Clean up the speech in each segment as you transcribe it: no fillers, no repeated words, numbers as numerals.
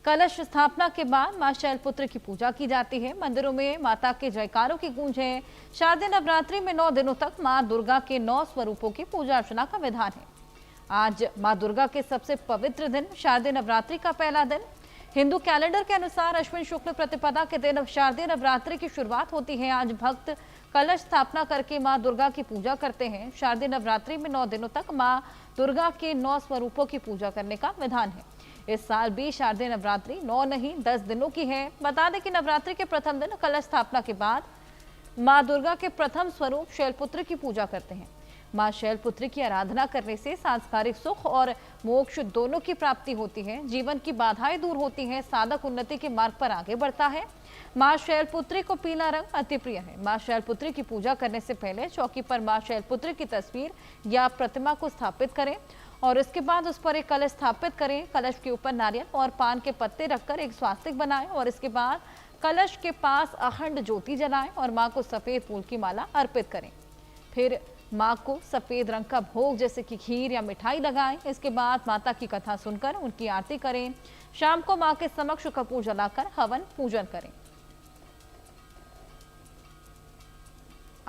कलश स्थापना के बाद मां शैलपुत्री की पूजा की जाती है। मंदिरों में माता के जयकारों की गूंज है। शारदीय नवरात्रि में 9 दिनों तक मां दुर्गा के 9 स्वरूपों की पूजा अर्चना का विधान है। आज मां दुर्गा के सबसे पवित्र दिन शारदीय नवरात्रि का पहला दिन। हिंदू कैलेंडर के अनुसार अश्विन शुक्ल प्रतिपदा के दिन शारदीय नवरात्रि की शुरुआत होती है। आज भक्त कलश स्थापना करके मां दुर्गा की पूजा करते हैं। शारदीय नवरात्रि में 9 दिनों तक मां दुर्गा के 9 स्वरूपों की पूजा करने का विधान है। इस साल भी शारदीय नवरात्रि 9 नहीं 10 दिनों की है। बता दें कि नवरात्रि के प्रथम दिन कलश स्थापना के बाद मां दुर्गा के प्रथम स्वरूप शैलपुत्री की पूजा करते हैं। मां शैलपुत्री की आराधना करने से सांसारिक सुख और मोक्ष दोनों की प्राप्ति होती है। जीवन की बाधाएं दूर होती हैं। साधक उन्नति के मार्ग पर आगे बढ़ता है। मां शैलपुत्री को पीला रंग अति प्रिय है। मां शैलपुत्री की पूजा करने से पहले चौकी पर मां शैलपुत्री की तस्वीर या प्रतिमा को स्थापित करें और इसके बाद उस पर एक कलश स्थापित करें। कलश के ऊपर नारियल और पान के पत्ते रखकर एक स्वास्तिक बनाएं और इसके बाद कलश के पास अखंड ज्योति जलाएं और मां को सफेद फूल की माला अर्पित करें। फिर मां को सफेद रंग का भोग जैसे कि खीर या मिठाई लगाएं। इसके बाद माता की कथा सुनकर उनकी आरती करें। शाम को मां के समक्ष कपूर जलाकर हवन पूजन करें।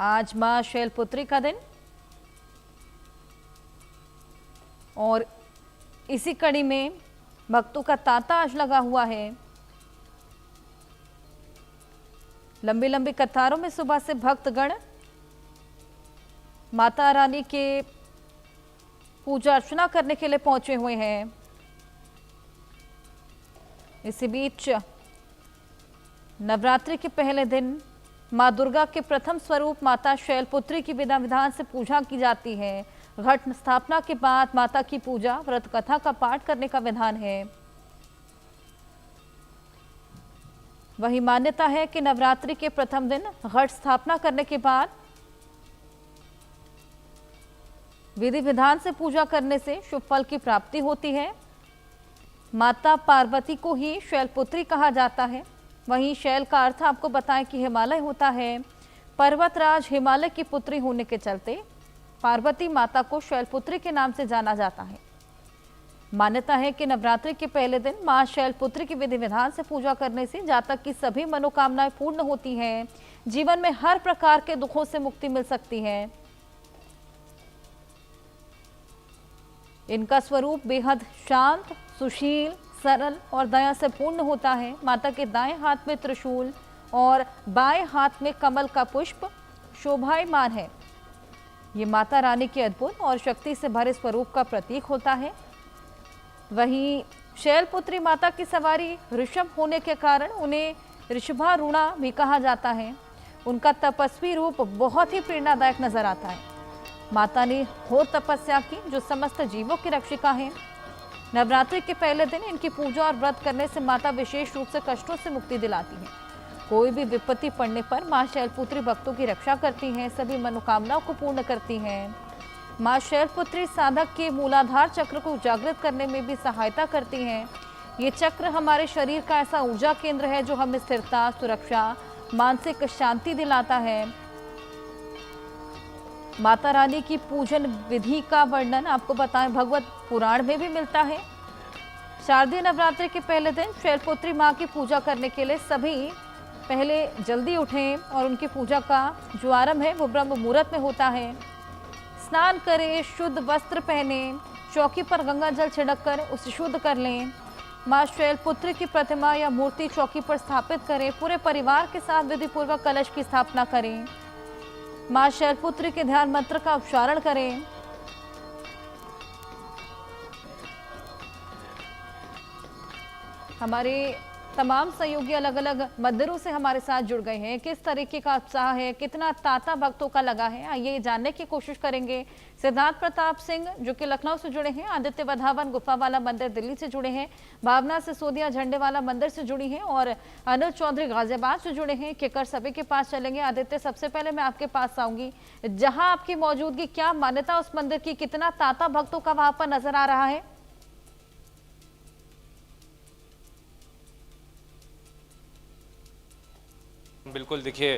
आज मां शैलपुत्री का दिन और इसी कड़ी में भक्तों का तांता आज लगा हुआ है। लंबी लंबी कतारों में सुबह से भक्तगण माता रानी के पूजा अर्चना करने के लिए पहुंचे हुए हैं। इसी बीच नवरात्रि के पहले दिन मां दुर्गा के प्रथम स्वरूप माता शैलपुत्री की बिना विधान से पूजा की जाती है। घट स्थापना के बाद माता की पूजा व्रत कथा का पाठ करने का विधान है। वही मान्यता है कि नवरात्रि के प्रथम दिन घट स्थापना करने के बाद विधि विधान से पूजा करने से शुभ फल की प्राप्ति होती है। माता पार्वती को ही शैलपुत्री कहा जाता है। वहीं शैल का अर्थ आपको बताएं कि हिमालय होता है। पर्वतराज हिमालय की पुत्री होने के चलते पार्वती माता को शैलपुत्री के नाम से जाना जाता है। मान्यता है कि नवरात्रि के पहले दिन मां शैलपुत्री की विधि विधान से पूजा करने से जातक की सभी मनोकामनाएं पूर्ण होती हैं। जीवन में हर प्रकार के दुखों से मुक्ति मिल सकती है। इनका स्वरूप बेहद शांत, सुशील, सरल और दया से पूर्ण होता है। माता के दाएं हाथ में त्रिशूल और बाएं हाथ में कमल का पुष्प शोभायमान है। ये माता रानी के अद्भुत और शक्ति से भरे स्वरूप का प्रतीक होता है। वहीं शैलपुत्री माता की सवारी ऋषभ होने के कारण उन्हें ऋषभारूढ़ा भी कहा जाता है। उनका तपस्वी रूप बहुत ही प्रेरणादायक नजर आता है। माता ने घोर तपस्या की जो समस्त जीवों की रक्षिका है। नवरात्रि के पहले दिन इनकी पूजा और व्रत करने से माता विशेष रूप से कष्टों से मुक्ति दिलाती है। कोई भी विपत्ति पड़ने पर मां शैलपुत्री भक्तों की रक्षा करती हैं, सभी मनोकामनाओं को पूर्ण करती हैं। मां शैलपुत्री साधक के मूलाधार चक्र को जागृत करने में भी सहायता करती हैं। ये चक्र हमारे शरीर का ऐसा ऊर्जा केंद्र है जो हमें स्थिरता, सुरक्षा, मानसिक शांति दिलाता है। माता रानी की पूजन विधि का वर्णन आपको बताएं भगवत पुराण में भी मिलता है। शारदीय नवरात्रि के पहले दिन शैलपुत्री मां की पूजा करने के लिए सभी पहले जल्दी उठें और उनकी पूजा का जो आरंभ है वो ब्रह्म मुहूर्त में होता है। स्नान करें, शुद्ध वस्त्र पहने, चौकी पर गंगा जल छिड़ककर उसे शुद्ध कर लें। मां शैलपुत्री की प्रतिमा या मूर्ति चौकी पर स्थापित करें। पूरे परिवार के साथ विधिपूर्वक कलश की स्थापना करें। मां शैलपुत्री के ध्यान मंत्र का उच्चारण करें। हमारे तमाम सहयोगी अलग अलग मंदिरों से हमारे साथ जुड़ गए हैं। किस तरीके का उत्साह है, कितना तांता भक्तों का लगा है, आइए जानने की कोशिश करेंगे। सिद्धार्थ प्रताप सिंह जो कि लखनऊ से जुड़े हैं, आदित्य वधावन गुफा वाला मंदिर दिल्ली से जुड़े हैं, भावना सिसोदिया झंडे वाला मंदिर से जुड़ी हैं और अनिल चौधरी गाजियाबाद से जुड़े हैं। केकर सभी के पास चलेंगे। आदित्य, सबसे पहले मैं आपके पास आऊंगी, जहाँ आपकी मौजूदगी, क्या मान्यता उस मंदिर की, कितना तांता भक्तों का वहां पर नजर आ रहा है? बिल्कुल, देखिए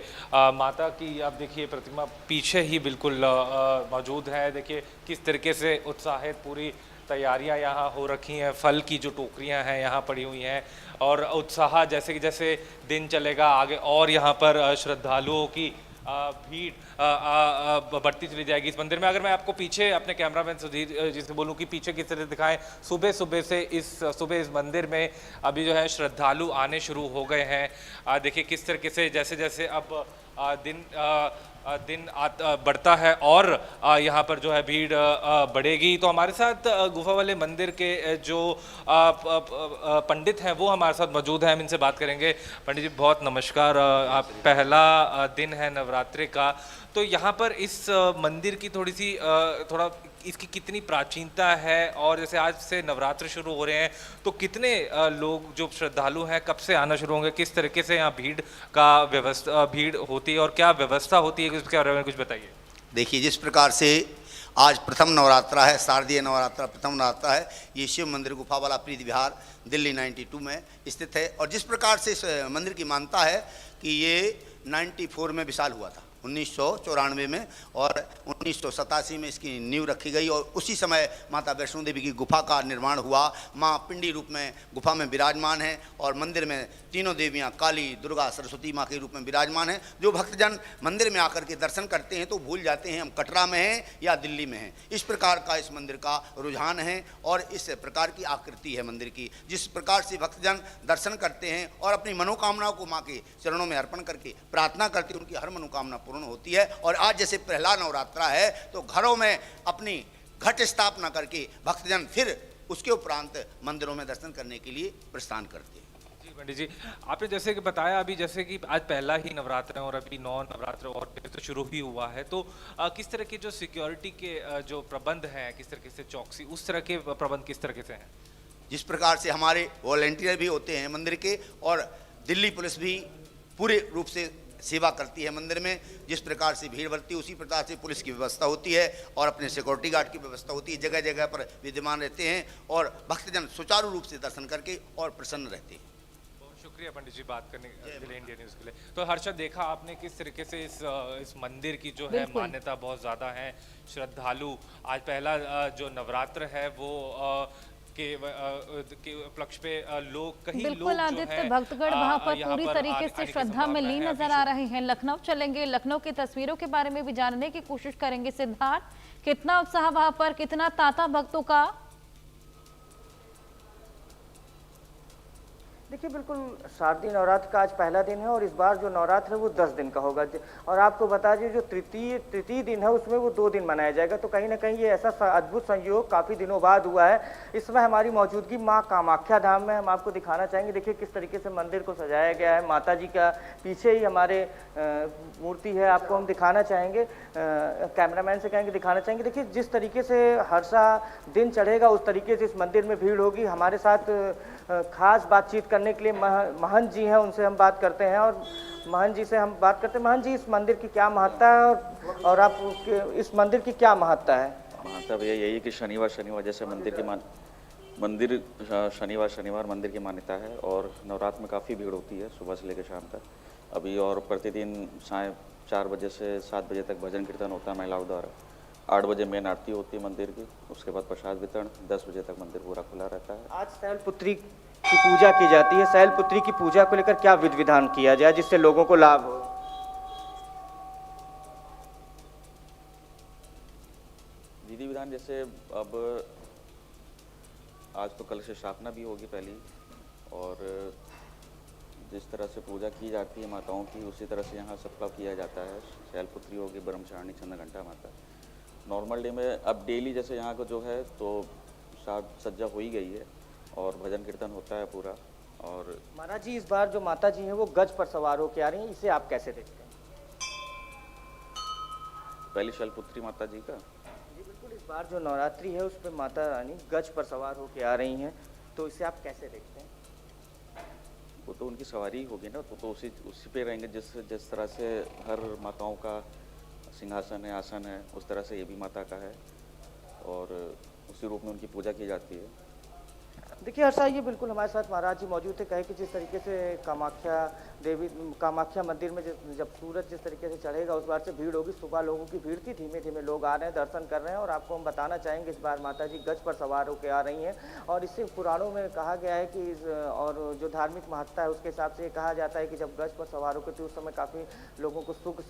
माता की आप देखिए प्रतिमा पीछे ही बिल्कुल मौजूद है। देखिए किस तरीके से उत्साहित पूरी तैयारियां यहाँ हो रखी हैं, फल की जो टोकरियां हैं यहाँ पड़ी हुई हैं और उत्साह जैसे कि जैसे दिन चलेगा आगे और यहाँ पर श्रद्धालुओं की भीड़ बढ़ती चली जाएगी इस मंदिर में। अगर मैं आपको पीछे अपने कैमरामैन सुधीर जी से बोलूं कि पीछे किस तरह दिखाएं, सुबह सुबह इस मंदिर में अभी जो है श्रद्धालु आने शुरू हो गए हैं। देखिए किस तरीके से जैसे जैसे अब दिन बढ़ता है और यहाँ पर जो है भीड़ बढ़ेगी। तो हमारे साथ गुफा वाले मंदिर के जो पंडित हैं वो हमारे साथ मौजूद हैं, हम इनसे बात करेंगे। पंडित जी बहुत नमस्कार। आप पहला दिन है नवरात्रि का, तो यहाँ पर इस मंदिर की थोड़ा इसकी कितनी प्राचीनता है और जैसे आज से नवरात्र शुरू हो रहे हैं तो कितने लोग जो श्रद्धालु हैं कब से आना शुरू होंगे, किस तरीके से यहाँ भीड़ होती है और क्या व्यवस्था होती है, इसके बारे में कुछ बताइए। देखिए, जिस प्रकार से आज प्रथम नवरात्रा है, शारदीय नवरात्रा प्रथम नवरात्रा है, ये शिव मंदिर गुफा वाला प्रीति विहार दिल्ली 92 में स्थित है। और जिस प्रकार से इस मंदिर की मान्यता है कि ये 94 में विशाल हुआ था, 1994 में, और 1987 में इसकी नींव रखी गई और उसी समय माता वैष्णो देवी की गुफा का निर्माण हुआ। माँ पिंडी रूप में गुफा में विराजमान है और मंदिर में तीनों देवियाँ काली, दुर्गा, सरस्वती माँ के रूप में विराजमान है। जो भक्तजन मंदिर में आकर के दर्शन करते हैं तो भूल जाते हैं हम कटरा में हैं या दिल्ली में हैं। इस प्रकार का इस मंदिर का रुझान है और इस प्रकार की आकृति है मंदिर की। जिस प्रकार से भक्तजन दर्शन करते हैं और अपनी मनोकामनाओं को माँ के चरणों में अर्पण करके प्रार्थना करते हैं, उनकी हर मनोकामना पूर्ण होती है। और आज जैसे पहला नवरात्रा है तो घरों में अपनी घट स्थापना करके भक्तजन फिर उसके उपरांत मंदिरों में दर्शन करने के लिए प्रस्थान करते हैं। जी पंडित जी, आपने जैसे कि बताया अभी जैसे कि आज पहला ही नवरात्र है और अभी 9 नवरात्र और फिर तो शुरू ही हुआ है, तो किस तरह के जो सिक्योरिटी के जो प्रबंध हैं, किस तरीके से चौकसी, उस तरह के प्रबंध किस तरीके से हैं? जिस प्रकार से हमारे वॉलंटियर भी होते हैं मंदिर के और दिल्ली पुलिस भी पूरे रूप से सेवा करती है मंदिर में। जिस प्रकार से भीड़ बढ़ती है उसी प्रकार से पुलिस की व्यवस्था होती है और अपने सिक्योरिटी गार्ड की व्यवस्था होती है, जगह जगह पर विद्यमान रहते हैं और भक्तजन सुचारू रूप से दर्शन करके और प्रसन्न रहते हैं। बहुत शुक्रिया पंडित जी बात करने के लिए, इंडिया न्यूज़ के लिए। तो हर्षद, देखा आपने किस तरीके से इस मंदिर की जो है मान्यता बहुत ज़्यादा है। श्रद्धालु आज पहला जो नवरात्र है वो के उपलक्ष्य पे लोग कहीं बिल्कुल आदित्य, भक्तगण वहां पर पूरी तरीके से श्रद्धा में लीन नजर आ रहे हैं। लखनऊ चलेंगे, लखनऊ की तस्वीरों के बारे में भी जानने की कोशिश करेंगे। सिद्धार्थ, कितना उत्साह वहां पर, कितना तांता भक्तों का? देखिए, बिल्कुल शारदीय नवरात्र का आज पहला दिन है और इस बार जो नवरात्र है वो 10 दिन का होगा। और आपको बता दें, जो तृतीय दिन है उसमें वो 2 दिन मनाया जाएगा। तो कहीं ना कहीं ये ऐसा अद्भुत संयोग काफ़ी दिनों बाद हुआ है। इस समय हमारी मौजूदगी माँ कामाख्या धाम में, हम आपको दिखाना चाहेंगे। देखिए किस तरीके से मंदिर को सजाया गया है। माता जी का पीछे ही हमारे मूर्ति है, आपको हम दिखाना चाहेंगे, कैमरामैन से कहेंगे दिखाना चाहेंगे। देखिए जिस तरीके से हर सा दिन चढ़ेगा उस तरीके से इस मंदिर में भीड़ होगी। हमारे साथ खास बातचीत करने के लिए महंत जी हैं, उनसे हम बात करते हैं और महंत जी से हम बात करते हैं। महंत जी, इस मंदिर की क्या महत्ता है और आप इस मंदिर की क्या महत्ता है? महत्ता भैया यही है कि शनिवार जैसे शनिवार मंदिर की मान्यता है और नवरात्र में काफ़ी भीड़ होती है सुबह से लेकर शाम तक। अभी और प्रतिदिन साय 4 बजे से 7 बजे तक भजन कीर्तन होता है महिलाओं द्वारा। 8 बजे मेन आरती होती है मंदिर की, उसके बाद प्रसाद वितरण, 10 बजे तक मंदिर पूरा खुला रहता है। आज शैलपुत्री की पूजा की जाती है। शैलपुत्री की पूजा को लेकर क्या विधि विधान किया जाए जिससे लोगों को लाभ हो? विधि विधान जैसे अब आज तो कल से स्थापना भी होगी पहली, और जिस तरह से पूजा की जाती है माताओं की उसी तरह से यहाँ सबका किया जाता है। शैलपुत्री होगी, ब्रह्मचारिणी, चंद्रघंटा माता। नॉर्मल डे में अब डेली जैसे यहाँ को जो है तो साज सज्जा हो ही गई है और भजन कीर्तन होता है पूरा। और महाराज जी, इस बार जो माता जी हैं वो गज पर सवार होकर आ रही हैं, इसे आप कैसे देखते हैं? पहली शैलपुत्री माता जी का जी बिल्कुल, इस बार जो नवरात्रि है उस पर माता रानी गज पर सवार होकर आ रही हैं, तो इसे आप कैसे देखते हैं? वो तो उनकी सवारी होगी ना, तो उसी पे रहेंगे जिस तरह से हर माताओं का सिंहासन है, आसन है, उस तरह से ये भी माता का है और उसी रूप में उनकी पूजा की जाती है। देखिए हर्षा, ये बिल्कुल हमारे साथ महाराज जी मौजूद थे। कहे कि जिस तरीके से कामाख्या मंदिर में जब सूरज जिस तरीके से चढ़ेगा उस बार से भीड़ होगी। सुबह लोगों की भीड़ थी, धीमे धीमे लोग आ रहे हैं, दर्शन कर रहे हैं। और आपको हम बताना चाहेंगे इस बार माता जी गज पर सवार होकर आ रही हैं। और इससे पुराणों में कहा गया है कि और जो धार्मिक महत्ता है उसके हिसाब से ये कहा जाता है कि जब गज पर सवार होकर थी उस समय काफ़ी लोगों को सुख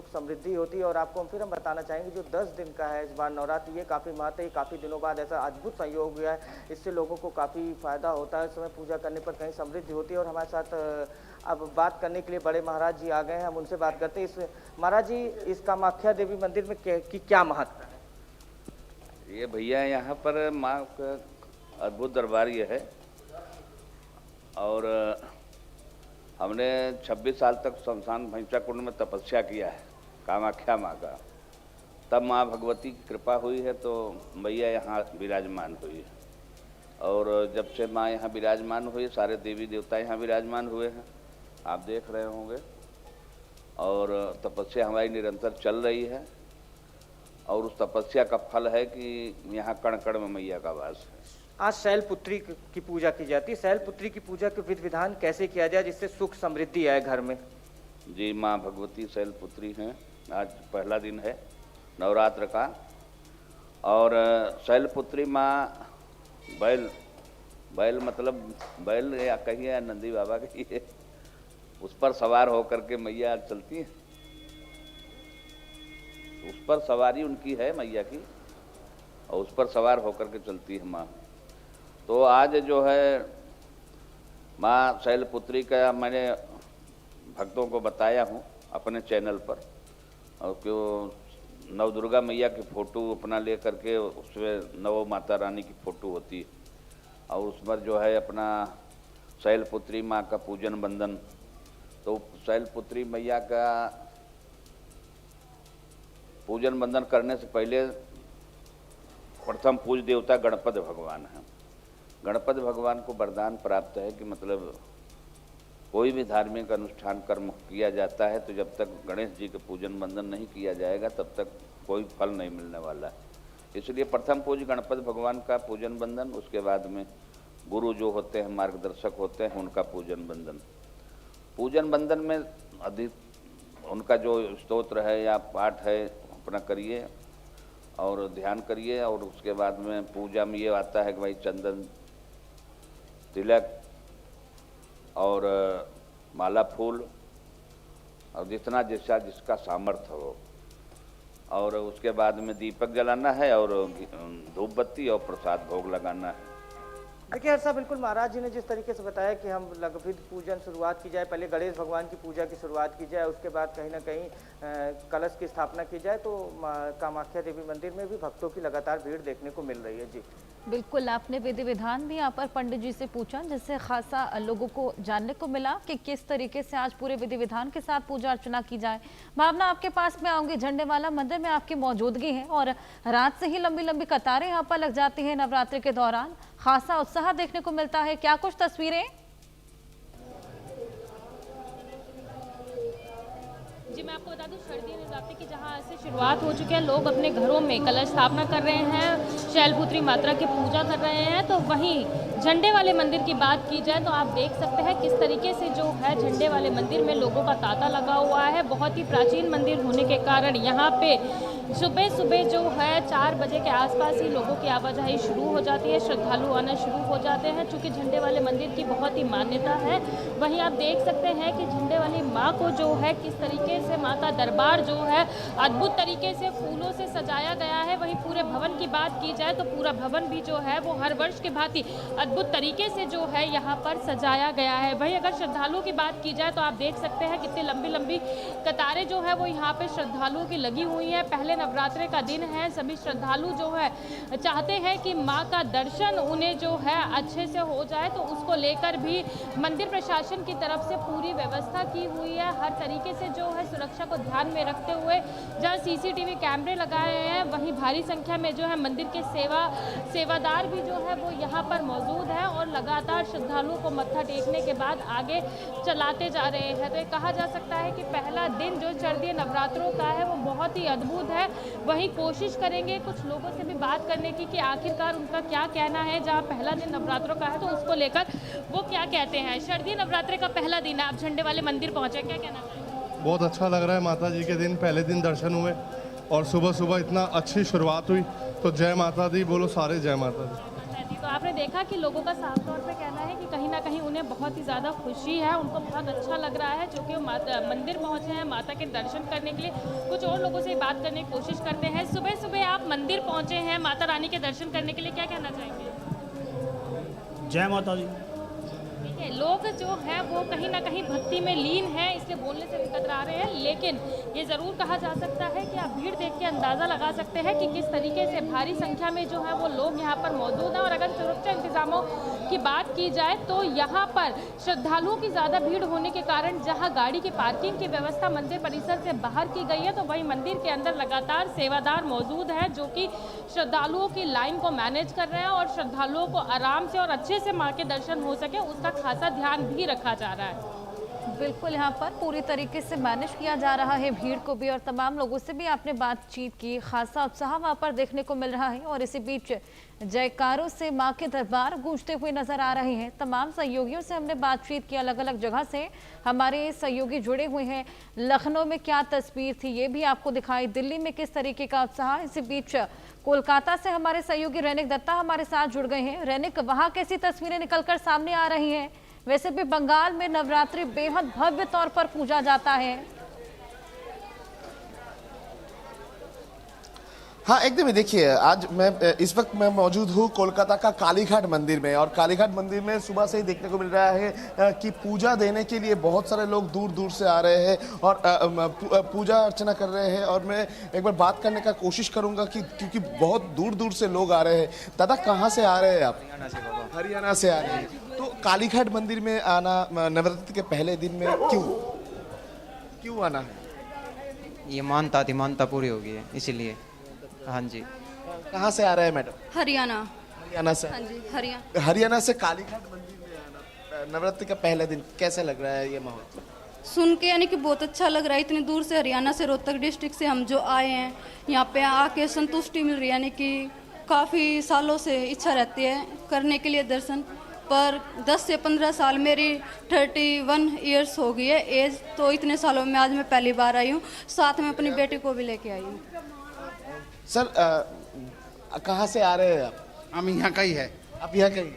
समृद्धि होती है। और आपको हम बताना चाहेंगे जो 10 दिन का है इस बार नवरात्रि, ये काफ़ी महत्व है। काफ़ी दिनों बाद ऐसा अद्भुत संयोग हुआ है, इससे लोगों को काफ़ी फायदा होता है। इस समय पूजा करने पर कहीं समृद्धि होती है। और हमारे साथ अब बात करने के लिए बड़े महाराज जी आ गए हैं, हम उनसे बात करते हैं। इस महाराज जी, इस कामाख्या देवी मंदिर में की क्या महत्व है? ये भैया यहाँ पर माँ का अद्भुत दरबार ये है। और हमने 26 साल तक शमशान भैंसा कुंड में तपस्या किया है कामाख्या माँ का। तब माँ भगवती की कृपा हुई है तो भैया यहाँ विराजमान हुई है। और जब से माँ यहाँ विराजमान हुई, सारे देवी देवता यहाँ विराजमान हुए हैं, आप देख रहे होंगे। और तपस्या हमारी निरंतर चल रही है। और उस तपस्या का फल है कि यहाँ कण कण में मैया का वास है। आज शैलपुत्री की पूजा की जाती है। शैलपुत्री की पूजा के विधि विधान कैसे किया जाए जिससे सुख समृद्धि आए घर में? जी, माँ भगवती शैलपुत्री हैं। आज पहला दिन है नवरात्र का। और शैलपुत्री माँ बैल मतलब बैल या कहिए नंदी बाबा कहिए, उस पर सवार होकर के मैया चलती है। उस पर सवारी उनकी है मैया की, और उस पर सवार होकर के चलती है माँ। तो आज जो है माँ शैलपुत्री का मैंने भक्तों को बताया हूँ अपने चैनल पर। और क्यों नवदुर्गा मैया की फ़ोटो अपना ले करके उसमें नव माता रानी की फ़ोटो होती है। और उस पर जो है अपना शैलपुत्री माँ का पूजन बंदन। तो शैलपुत्री मैया का पूजन बंदन करने से पहले प्रथम पूज्य देवता गणपति भगवान हैं। गणपति भगवान को वरदान प्राप्त है कि मतलब कोई भी धार्मिक अनुष्ठान कर्म किया जाता है तो जब तक गणेश जी का पूजन बंदन नहीं किया जाएगा तब तक कोई फल नहीं मिलने वाला है। इसलिए प्रथम पूज्य गणपति भगवान का पूजन बंदन, उसके बाद में गुरु जो होते हैं मार्गदर्शक होते हैं उनका पूजन बंदन। पूजन बंदन में अधिक उनका जो स्तोत्र है या पाठ है अपना करिए और ध्यान करिए। और उसके बाद में पूजा में ये आता है कि भाई चंदन तिलक और माला फूल और जितना जैसा जिसका सामर्थ्य हो। और उसके बाद में दीपक जलाना है और धूप बत्ती और प्रसाद भोग लगाना है। देखिए हर्षा, बिल्कुल महाराज जी ने जिस तरीके से बताया कि हम लघुविध पूजन शुरुआत की जाए, पहले गणेश भगवान की पूजा की शुरुआत की जाए, उसके बाद कहीं ना कहीं कलश की स्थापना की जाए, तो कामाख्या देवी मंदिर में भी भक्तों की लगातार भीड़ देखने को मिल रही है। जी बिल्कुल, आपने विधि विधान भी यहाँ पर पंडित जी से पूछा, जिससे खासा लोगों को जानने को मिला कि किस तरीके से आज पूरे विधि विधान के साथ पूजा अर्चना की जाए। भावना, आपके पास में आऊंगी। झंडे वाला मंदिर में आपकी मौजूदगी है और रात से ही लंबी लंबी कतारें यहाँ पर लग जाती हैं। नवरात्रि के दौरान खासा उत्साह देखने को मिलता है, क्या कुछ तस्वीरें? जी, मैं आपको बता दूं, शारदीय नवरात्रि की जहां से शुरुआत हो चुकी है, लोग अपने घरों में कलश स्थापना कर रहे हैं, शैलपुत्री माता की पूजा कर रहे हैं। तो वहीं झंडे वाले मंदिर की बात की जाए तो आप देख सकते हैं किस तरीके से जो है झंडे वाले मंदिर में लोगों का तांता लगा हुआ है। बहुत ही प्राचीन मंदिर होने के कारण यहाँ पे सुबह सुबह जो है 4 बजे के आसपास ही लोगों की आवाजाही शुरू हो जाती है, श्रद्धालु आना शुरू हो जाते हैं। चूँकि झंडे वाले मंदिर की बहुत ही मान्यता है। वहीं आप देख सकते हैं कि झंडे वाली माँ को जो है किस तरीके से माँ का दरबार जो है अद्भुत तरीके से फूलों से सजाया गया है। वहीं पूरे भवन की बात की जाए तो पूरा भवन भी जो है वो हर वर्ष के भांति अद्भुत तरीके से जो है यहाँ पर सजाया गया है। वहीं अगर श्रद्धालुओं की बात की जाए तो आप देख सकते हैं कितनी लंबी लंबी कतारें जो है वो यहाँ पे श्रद्धालुओं की लगी हुई है। पहले नवरात्रि का दिन है, सभी श्रद्धालु जो है चाहते हैं कि माँ का दर्शन उन्हें जो है अच्छे से हो जाए, तो उसको लेकर भी मंदिर प्रशासन की तरफ से पूरी व्यवस्था की हुई है। हर तरीके से जो है सुरक्षा को ध्यान में रखते हुए जहाँ सीसीटीवी कैमरे लगाए हैं, वहीं भारी संख्या में जो है मंदिर के सेवादार भी जो है वो यहाँ पर मौजूद है और लगातार श्रद्धालुओं को मत्था टेकने के बाद आगे चलाते जा रहे हैं। तो ये कहा जा सकता है कि पहला दिन जो शारदीय नवरात्रों का है वो बहुत ही अद्भुत है। वहीं कोशिश करेंगे कुछ लोगों से भी बात करने की कि आखिरकार उनका क्या कहना है, जहाँ पहला दिन नवरात्रों का है तो उसको लेकर वो क्या कहते हैं। शारदीय नवरात्रि का पहला दिन है, आप झंडे वाले मंदिर पहुंचे, क्या कहना चाहिए? बहुत अच्छा लग रहा है। माता जी के दिन पहले दिन दर्शन हुए और सुबह सुबह इतना अच्छी शुरुआत हुई, तो जय माता दी बोलो सारे, जय माता दी। तो आपने देखा कि लोगों का साफ तौर पे कहना है कि कहीं ना कहीं उन्हें बहुत ही ज़्यादा खुशी है, उनको बहुत अच्छा लग रहा है, जो कि वो मंदिर पहुंचे हैं माता के दर्शन करने के लिए। कुछ और लोगों से बात करने की कोशिश करते हैं। सुबह सुबह आप मंदिर पहुंचे हैं माता रानी के दर्शन करने के लिए, क्या कहना चाहेंगे? जय माता दी। ठीक है, लोग जो हैं वो कहीं ना कहीं भक्ति में लीन हैं, इसलिए बोलने से कतरा रहे हैं, लेकिन ये ज़रूर कहा जा सकता है कि आप भीड़ देख के अंदाज़ा लगा सकते हैं कि किस तरीके से भारी संख्या में जो है वो लोग यहाँ पर मौजूद हैं। और अगर सुरक्षा इंतजामों की बात की जाए तो यहाँ पर श्रद्धालुओं की ज़्यादा भीड़ होने के कारण जहाँ गाड़ी की पार्किंग की व्यवस्था मंदिर परिसर से बाहर की गई है, तो वहीं मंदिर के अंदर लगातार सेवादार मौजूद हैं जो कि श्रद्धालुओं की लाइन को मैनेज कर रहे हैं और श्रद्धालुओं को आराम से और अच्छे से माँ के दर्शन हो सके उसका खासा ध्यान भी रखा जा रहा है। बिल्कुल, यहाँ पर पूरी तरीके से मैनेज किया जा रहा है भीड़ को भी, और तमाम लोगों से भी आपने बातचीत की। खासा उत्साह वहाँ पर देखने को मिल रहा है और इसी बीच जयकारों से माँ के दरबार गूंजते हुए नजर आ रहे हैं। तमाम सहयोगियों से हमने बातचीत की, अलग अलग जगह से हमारे सहयोगी जुड़े हुए हैं। लखनऊ में क्या तस्वीर थी ये भी आपको दिखाई, दिल्ली में किस तरीके का उत्साह। इसी बीच कोलकाता से हमारे सहयोगी रैनिक दत्ता हमारे साथ जुड़ गए हैं। रैनिक, वहाँ कैसी तस्वीरें निकलकर सामने आ रही हैं? वैसे भी बंगाल में नवरात्रि बेहद भव्य तौर पर पूजा जाता है। हाँ, एकदम ही देखिए, आज इस वक्त मैं मौजूद हूँ कोलकाता का कालीघाट मंदिर में, और कालीघाट मंदिर में सुबह से ही देखने को मिल रहा है कि पूजा देने के लिए बहुत सारे लोग दूर दूर से आ रहे हैं और पूजा अर्चना कर रहे हैं। और मैं एक बार बात करने का कोशिश करूंगा कि क्योंकि बहुत दूर दूर से लोग आ रहे हैं। दादा, कहाँ से आ रहे हैं आप? हरियाणा से आ रहे हैं। तो कालीघाट मंदिर में आना नवरात्रि के पहले दिन में क्यों आना है? ये मानता पूरी होगी है इसीलिए। हाँ जी। कहाँ से आ रहे हैं मैडम? हरियाणा से। हाँ जी, हरियाणा से कालीघाट मंदिर में आना नवरात्रि का पहला दिन, कैसा लग रहा है ये माहौल? सुन के यानी कि बहुत अच्छा लग रहा है। इतनी दूर से हरियाणा से रोहतक डिस्ट्रिक्ट से हम जो आए हैं, यहाँ पे आके संतुष्टि मिल रही है। यानी कि काफ़ी सालों से इच्छा रहती है करने के लिए दर्शन, पर 10 से 15 साल, मेरी 31 ईयर्स हो गई है एज, तो इतने सालों में आज मैं पहली बार आई हूँ। साथ में अपनी बेटी को भी लेके आई हूँ। सर, कहाँ से आ रहे हैं आप? हम यहाँ का ही है। आप यहाँ का ही?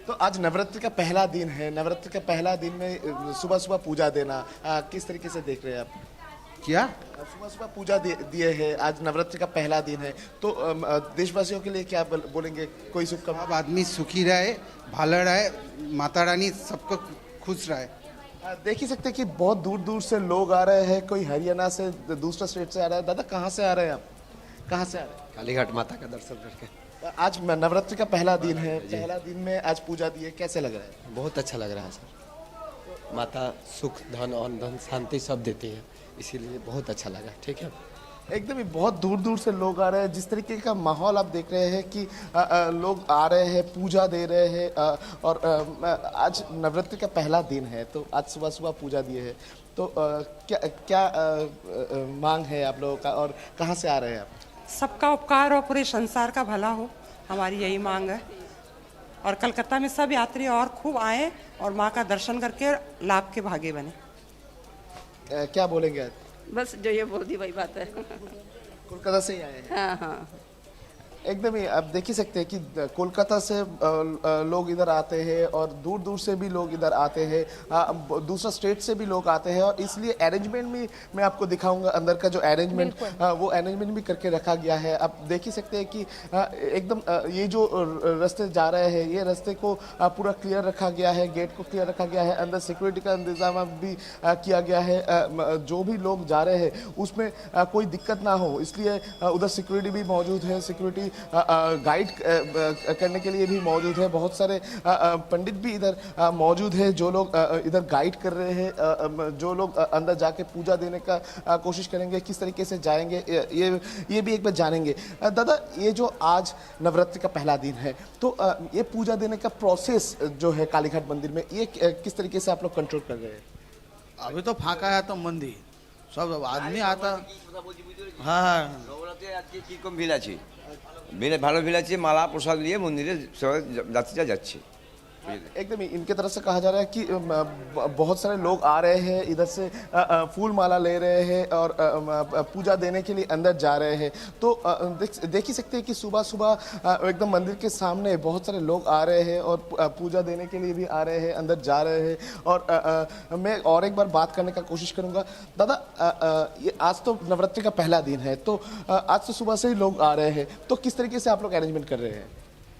तो आज नवरात्रि का पहला दिन है। नवरात्रि का पहला दिन में सुबह सुबह पूजा देना किस तरीके से देख रहे हैं आप? क्या सुबह सुबह पूजा दिए है, आज नवरात्रि का पहला दिन है, तो देशवासियों के लिए क्या बोलेंगे? कोई शुभकामना? अब आदमी सुखी रहे, भला रहे, माता रानी सबको खुश रहे। देख ही सकते हैं कि बहुत दूर दूर से लोग आ रहे हैं। कोई हरियाणा से, दूसरा स्टेट से आ रहा है। दादा, कहाँ से आ रहे हैं आप? कहाँ से आ रहे हैं? कालीघाट माता का दर्शन करके। आज नवरात्रि का पहला दिन है, पहला दिन में आज पूजा दी है, कैसे लग रहा है? बहुत अच्छा लग रहा है सर। माता सुख, धन और धन शांति सब देती है, इसीलिए बहुत अच्छा लगा। ठीक है, एकदम ही बहुत दूर दूर से लोग आ रहे हैं। जिस तरीके का माहौल आप देख रहे हैं कि लोग आ रहे हैं, पूजा दे रहे हैं, और आज नवरात्रि का पहला दिन है, तो आज सुबह सुबह पूजा दिए है। तो क्या मांग है आप लोगों का और कहाँ से आ रहे हैं आप? सबका उपकार और पूरे संसार का भला हो, हमारी यही मांग है। और कलकत्ता में सब यात्री और खूब आए और माँ का दर्शन करके लाभ के भागी बने। क्या बोलेंगे आज? बस जो ये बोल दी वही बात है। कोलकाता से ही आए हैं? हाँ हाँ, एकदम ही आप देख ही सकते हैं कि कोलकाता से लोग इधर आते हैं और दूर दूर से भी लोग इधर आते हैं, दूसरा स्टेट से भी लोग आते हैं। और इसलिए अरेंजमेंट भी मैं आपको दिखाऊंगा, अंदर का जो अरेंजमेंट वो अरेंजमेंट भी करके रखा गया है। आप देख ही सकते हैं कि एकदम ये जो रास्ते जा रहे हैं, ये रास्ते को पूरा क्लियर रखा गया है, गेट को क्लियर रखा गया है, अंदर सिक्योरिटी का इंतजाम भी किया गया है। जो भी लोग जा रहे हैं उसमें कोई दिक्कत ना हो, इसलिए उधर सिक्योरिटी भी मौजूद है। सिक्योरिटी गाइड करने के लिए भी मौजूद है। बहुत सारे पंडित भी इधर मौजूद है जो लोग इधर गाइड कर रहे हैं। जो लोग अंदर जाके पूजा देने का कोशिश करेंगे, किस तरीके से जाएंगे ये भी एक बार जानेंगे। दादा, ये जो आज नवरात्रि का पहला दिन है, तो ये पूजा देने का प्रोसेस जो है कालीघाट मंदिर में, ये किस तरीके से आप लोग कंट्रोल कर रहे हैं? अभी तो फाका है तो मंदिर, সব আদমি आता হ্যাঁ হ্যাঁ নবরাত্রে আজকে কীরকম ভিড় আছে? ভিড় ভালো ভিড় আছে, মালা প্রসাদ নিয়ে মন্দিরে সবাই যাত্রীরা যাচ্ছে। एकदम ही इनके तरफ से कहा जा रहा है कि बहुत सारे लोग आ रहे हैं इधर से फूल माला ले रहे हैं और पूजा देने के लिए अंदर जा रहे हैं। तो देख ही सकते हैं कि सुबह सुबह एकदम मंदिर के सामने बहुत सारे लोग आ रहे हैं और पूजा देने के लिए भी आ रहे हैं, अंदर जा रहे हैं। और मैं और एक बार बात करने का कोशिश करूंगा। दादा, ये आज तो नवरात्रि का पहला दिन है, तो आज तो सुबह से ही लोग आ रहे हैं, तो किस तरीके से आप लोग अरेंजमेंट कर रहे हैं?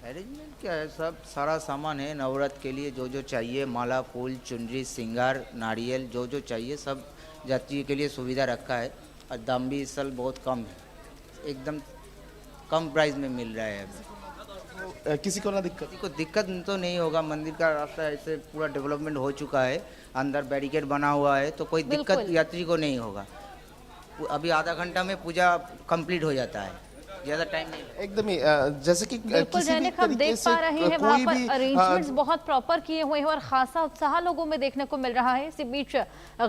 अरेंजमेंट क्या है, सब सारा सामान है नवरात्र के लिए, जो जो चाहिए माला, फूल, चुनरी, श्रृंगार, नारियल, जो जो चाहिए सब यात्री के लिए सुविधा रखा है। और दाम भी इस साल बहुत कम है, एकदम कम प्राइस में मिल रहा है अभी। किसी को ना दिक्कत? किसी को दिक्कत तो नहीं होगा, मंदिर का रास्ता ऐसे पूरा डेवलपमेंट हो चुका है, अंदर बैरिकेड बना हुआ है, तो कोई दिक्कत यात्री को नहीं होगा। अभी आधा घंटा में पूजा कंप्लीट हो जाता है, ज़्यादा टाइम नहीं। एकदम ही जैसे कि बिल्कुल जैनिक हम देख पा रहे हैं वहाँ पर अरेंजमेंट्स बहुत प्रॉपर किए हुए हैं और खासा उत्साह लोगों में देखने को मिल रहा है। इसी बीच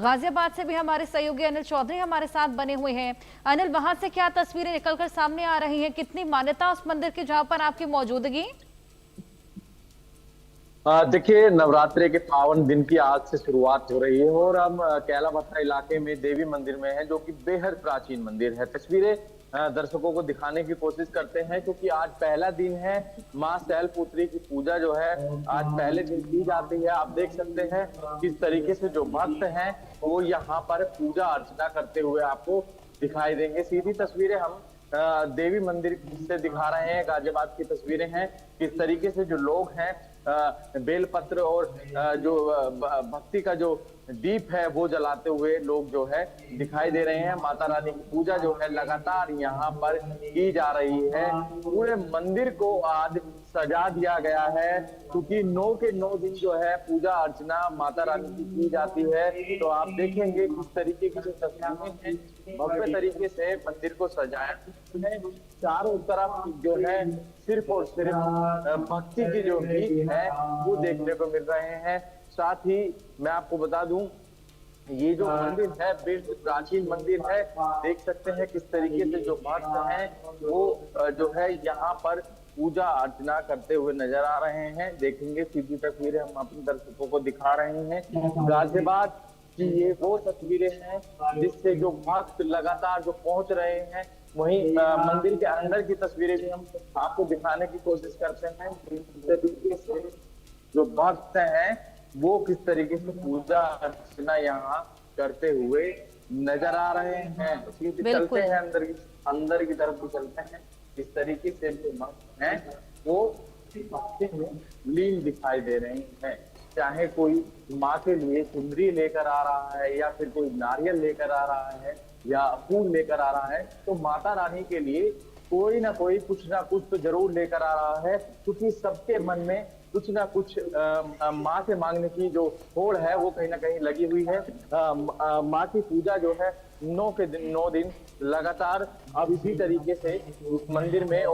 गाजियाबाद से भी हमारे सहयोगी अनिल चौधरी हमारे साथ बने हुए हैं। अनिल, वहाँ से क्या तस्वीरें निकलकर सामने आ रही हैं? कितनी मान्यता उस मंदिर की जहाँ पर आपकी मौजूदगी? देखिए, नवरात्रि के पावन दिन की आज से शुरुआत हो रही है और हम कैलाभट्टा इलाके में देवी मंदिर में हैं, जो कि बेहद प्राचीन मंदिर है। तस्वीरें दर्शकों को दिखाने की कोशिश करते हैं, क्योंकि आज पहला दिन है। माँ शैलपुत्री की पूजा जो है आज पहले दिन की जाती है। आप देख सकते हैं किस तरीके से जो भक्त हैं वो यहाँ पर पूजा अर्चना करते हुए आपको दिखाई देंगे। सीधी तस्वीरें हम देवी मंदिर से दिखा रहे हैं, गाजियाबाद की तस्वीरें हैं। किस तरीके से जो लोग हैं बेलपत्र और जो भक्ति का जो दीप है वो जलाते हुए लोग जो है दिखाई दे रहे हैं। माता रानी की पूजा जो है लगातार यहाँ पर की जा रही है। पूरे मंदिर को आज सजा दिया गया है, क्योंकि 9 के 9 दिन जो है पूजा अर्चना माता रानी की जाती है। तो आप देखेंगे किस तरीके की जो तस्वीरें हैं, भव्य तरीके से मंदिर को सजाया है। चारों तरफ जो है सिर्फ और सिर्फ भक्ति की जो गीत है वो देखने को मिल रहे हैं। साथ ही मैं आपको बता दूं, ये जो मंदिर है बेहद प्राचीन मंदिर है। देख सकते हैं किस तरीके से जो भक्त हैं वो जो है यहाँ पर पूजा अर्चना करते हुए नजर आ रहे हैं। देखेंगे सीधी तस्वीरें हम अपने दर्शकों को दिखा रहे हैं। गाजियाबाद की ये वो तस्वीरें हैं जिससे जो भक्त लगातार जो पहुंच रहे हैं। वहीं मंदिर के अंदर की तस्वीरें भी हम आपको दिखाने की कोशिश करते हैं। तरीके से जो भक्त हैं वो किस तरीके से पूजा अर्चना यहाँ करते हुए नजर आ रहे हैं। चलते हैं अंदर की तरफ भी चलते हैं। इस तरीके से जो भक्त हैं वो भक्ति में लीन दिखाई दे रहे हैं। चाहे कोई माँ के लिए चुनरी लेकर आ रहा है या फिर कोई नारियल लेकर आ रहा है या फूल लेकर आ रहा है, तो माता रानी के लिए कोई ना कोई कुछ ना कुछ तो जरूर लेकर आ रहा है, क्योंकि सबके मन में कुछ ना कुछ माँ से मांगने की जो होड़ है वो कहीं ना कहीं लगी हुई है। माँ की पूजा जो है 9 दिन लगातार अब इसी तरीके से उस मंदिर में और